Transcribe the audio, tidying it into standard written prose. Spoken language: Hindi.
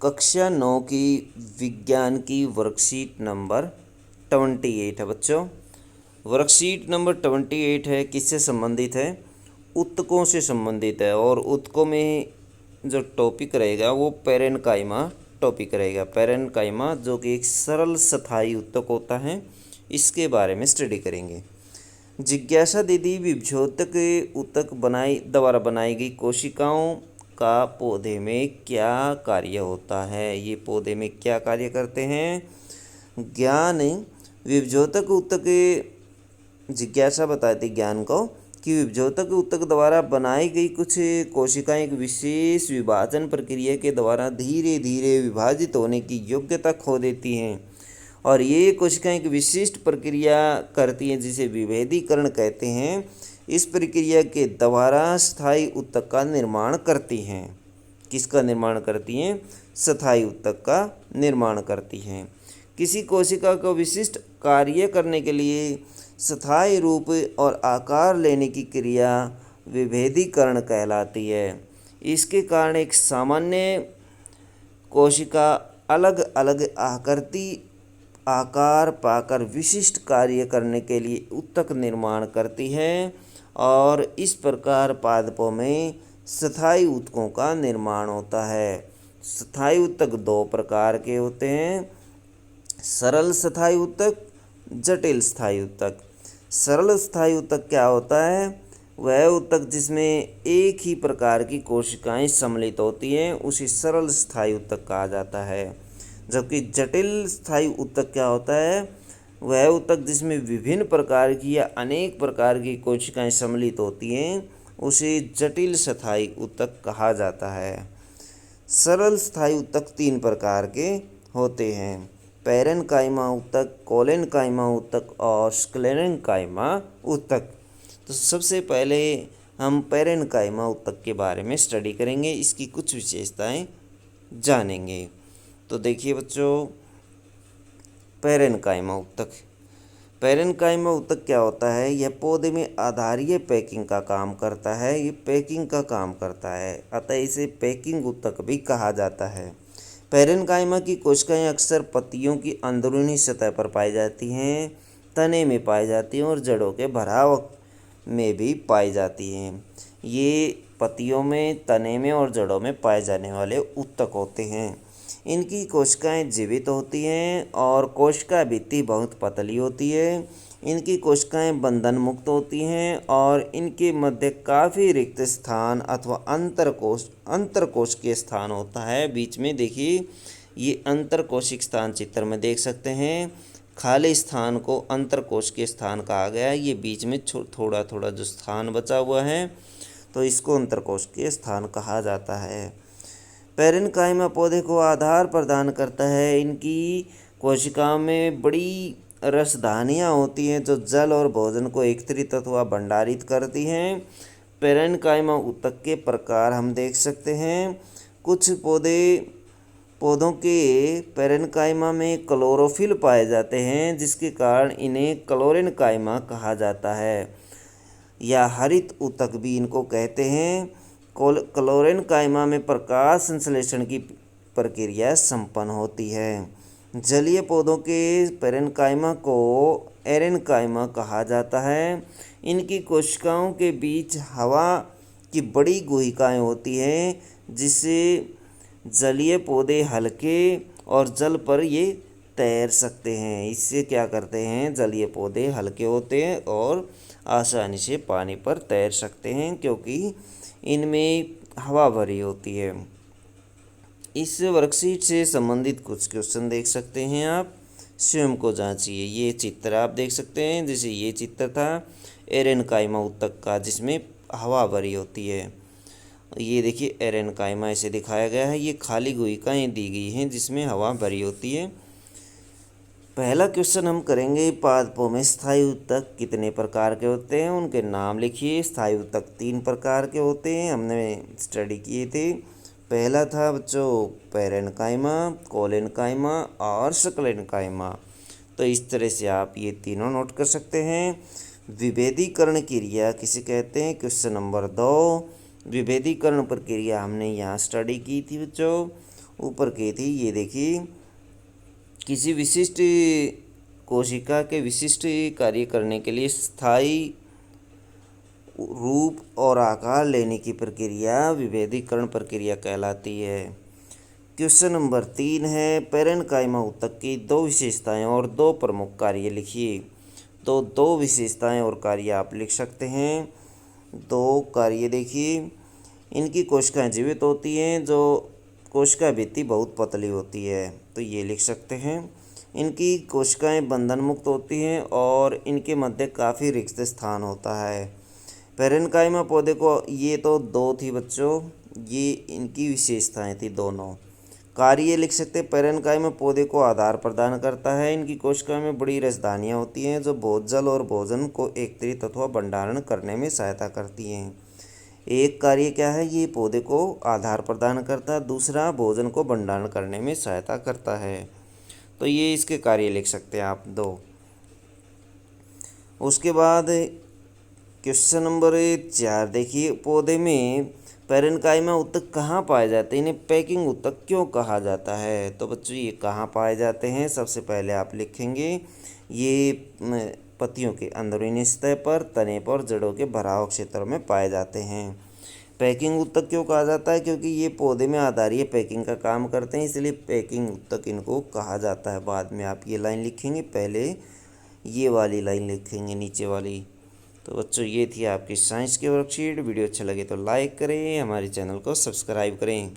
कक्षा 9 की विज्ञान की वर्कशीट नंबर 28 है बच्चों। वर्कशीट नंबर 28 है, किससे संबंधित है? ऊतकों से संबंधित है। और ऊतकों में जो टॉपिक रहेगा वो पेरेन्काइमा टॉपिक रहेगा। पेरेन्काइमा जो कि एक सरल स्थायी ऊतक होता है, इसके बारे में स्टडी करेंगे। जिज्ञासा दीदी विभज्योतक ऊतक द्वारा बनाई गई कोशिकाओं का पौधे में क्या कार्य होता है? ये पौधे में क्या कार्य करते हैं? ज्ञान विभज्योतक ऊतक जिज्ञासा बताती ज्ञान को कि विभज्योतक ऊतक द्वारा बनाई गई कुछ कोशिकाएं एक विशेष विभाजन प्रक्रिया के द्वारा धीरे धीरे विभाजित होने की योग्यता खो देती हैं, और ये कोशिकाएं एक विशिष्ट प्रक्रिया करती हैं जिसे विभेदीकरण कहते हैं। इस प्रक्रिया के द्वारा स्थायी ऊतक का निर्माण करती हैं। किसका निर्माण करती हैं? स्थायी ऊतक का निर्माण करती हैं। किसी कोशिका को विशिष्ट कार्य करने के लिए स्थायी रूप और आकार लेने की क्रिया विभेदीकरण कहलाती है। इसके कारण एक सामान्य कोशिका अलग अलग आकार पाकर विशिष्ट कार्य करने के लिए ऊतक निर्माण करती है, और इस प्रकार पादपों में स्थायी ऊतकों का निर्माण होता है। स्थायी ऊतक दो प्रकार के होते हैं, सरल स्थायी ऊतक, जटिल स्थायी ऊतक। सरल स्थायी ऊतक क्या होता है? वह ऊतक जिसमें एक ही प्रकार की कोशिकाएं सम्मिलित होती हैं उसे सरल स्थायी ऊतक कहा जाता है। जबकि जटिल स्थायी ऊतक क्या होता है? वह ऊतक जिसमें विभिन्न प्रकार की या अनेक प्रकार की कोशिकाएं सम्मिलित होती हैं उसे जटिल स्थायी ऊतक कहा जाता है। सरल स्थायी ऊतक तीन प्रकार के होते हैं, पेरेन्काइमा ऊतक, कोलेन्काइमा ऊतक और स्क्लेरेन्काइमा ऊतक। तो सबसे पहले हम पेरेन्काइमा ऊतक के बारे में स्टडी करेंगे, इसकी कुछ विशेषताएं जानेंगे। तो देखिए बच्चों, पेरेन्काइमा ऊतक। पेरेन्काइमा ऊतक क्या होता है? यह पौधे में आधारीय पैकिंग का काम करता है। ये पैकिंग का काम करता है, अतः इसे पैकिंग ऊतक भी कहा जाता है। पेरेन्काइमा की कोशिकाएं अक्सर पत्तियों की अंदरूनी सतह पर पाई जाती हैं, तने में पाई जाती हैं और जड़ों के भराव में भी पाई जाती हैं। ये पत्तियों में, तने में और जड़ों में पाए जाने वाले ऊतक होते हैं। इनकी कोशिकाएं जीवित होती हैं और कोशिका भित्ति बहुत पतली होती है। इनकी कोशिकाएं बंधन मुक्त होती हैं और इनके मध्य काफ़ी रिक्त स्थान अथवा अंतरकोशिकीय स्थान होता है। बीच में देखिए, ये अंतरकोशिक स्थान चित्र में देख सकते हैं। खाली स्थान को अंतरकोशिकीय स्थान कहा गया है। ये बीच में थोड़ा थोड़ा जो स्थान बचा हुआ है तो इसको अंतरकोशिकीय स्थान कहा जाता है। पेरेन्काइमा पौधे को आधार प्रदान करता है। इनकी कोशिकाओं में बड़ी रसधानियाँ होती हैं जो जल और भोजन को एकत्रित अथवा भंडारित करती हैं। पेरेन्काइमा ऊतक के प्रकार हम देख सकते हैं। कुछ पौधों के पेरेन्काइमा में क्लोरोफिल पाए जाते हैं, जिसके कारण इन्हें क्लोरेन्काइमा कहा जाता है, या हरित ऊतक भी इनको कहते हैं। क्लोरेन्काइमा में प्रकाश संश्लेषण की प्रक्रिया संपन्न होती है। जलीय पौधों के पेरेन्काइमा को एरेन्काइमा कहा जाता है। इनकी कोशिकाओं के बीच हवा की बड़ी गुहिकाएँ होती हैं, जिससे जलीय पौधे हल्के और जल पर ये तैर सकते हैं। इससे क्या करते हैं? जलीय पौधे हल्के होते हैं और आसानी से पानी पर तैर सकते हैं, क्योंकि इनमें हवा भरी होती है। इस वर्कशीट से संबंधित कुछ क्वेश्चन देख सकते हैं, आप स्वयं को जांचिए। ये चित्र आप देख सकते हैं, जैसे ये चित्र था एरेन्काइमा ऊतक का जिसमें हवा भरी होती है। ये देखिए एरेन्काइमा ऐसे दिखाया गया है। ये खाली गुहिकाएँ दी गई हैं जिसमें हवा भरी होती है। पहला क्वेश्चन हम करेंगे, पादपों में स्थायी ऊतक कितने प्रकार के होते हैं? उनके नाम लिखिए। स्थायी ऊतक तीन प्रकार के होते हैं, हमने स्टडी किए थे। पहला था बच्चों पेरेन्काइमा, कोलेन्काइमा और स्क्लेरेन्काइमा। तो इस तरह से आप ये तीनों नोट कर सकते हैं। विभेदीकरण क्रिया किसे कहते हैं? क्वेश्चन नंबर 2, विभेदीकरण प्रक्रिया हमने यहाँ स्टडी की थी बच्चों। ऊपर की थी, ये देखिए, किसी विशिष्ट कोशिका के विशिष्ट कार्य करने के लिए स्थायी रूप और आकार लेने की प्रक्रिया विभेदीकरण प्रक्रिया कहलाती है। क्वेश्चन नंबर 3 है, पैरेन्काइमा ऊतक की दो विशेषताएं और दो प्रमुख कार्य लिखिए। तो दो विशेषताएं और कार्य आप लिख सकते हैं। दो कार्य देखिए, इनकी कोशिकाएं जीवित होती हैं, जो कोशिका भित्ति बहुत पतली होती है, तो ये लिख सकते हैं। इनकी कोशिकाएं बंधन मुक्त होती हैं और इनके मध्य काफ़ी रिक्त स्थान होता है। पैरेन्काइमा पौधे को, ये तो दो थी बच्चों, ये इनकी विशेषताएं थी दोनों। कार्य लिख सकते हैं, पैरेन्काइमा पौधे को आधार प्रदान करता है। इनकी कोशिका में बड़ी रसदानियाँ होती हैं जो भोजल और भोजन को एकत्रित अथवा भंडारण करने में सहायता करती हैं। एक कार्य क्या है, ये पौधे को आधार प्रदान करता है, दूसरा भोजन को भंडारण करने में सहायता करता है। तो ये इसके कार्य लिख सकते हैं आप दो। उसके बाद क्वेश्चन नंबर 4 देखिए, पौधे में पैरेन्काइमा ऊतक कहाँ पाए जाते हैं, इन्हें पैकिंग ऊतक क्यों कहा जाता है। तो बच्चों ये कहाँ पाए जाते हैं, सबसे पहले आप लिखेंगे ये पत्तियों के अंदरूनी सतह पर, तने पर, जड़ों के भराव क्षेत्रों में पाए जाते हैं। पैकिंग ऊतक क्यों कहा जाता है, क्योंकि ये पौधे में आधारीय पैकिंग का काम करते हैं, इसलिए पैकिंग ऊतक इनको कहा जाता है। बाद में आप ये लाइन लिखेंगे, पहले ये वाली लाइन लिखेंगे नीचे वाली। तो बच्चों ये थी आपकी साइंस की वर्कशीट। वीडियो अच्छा लगे तो लाइक करें, हमारे चैनल को सब्सक्राइब करें।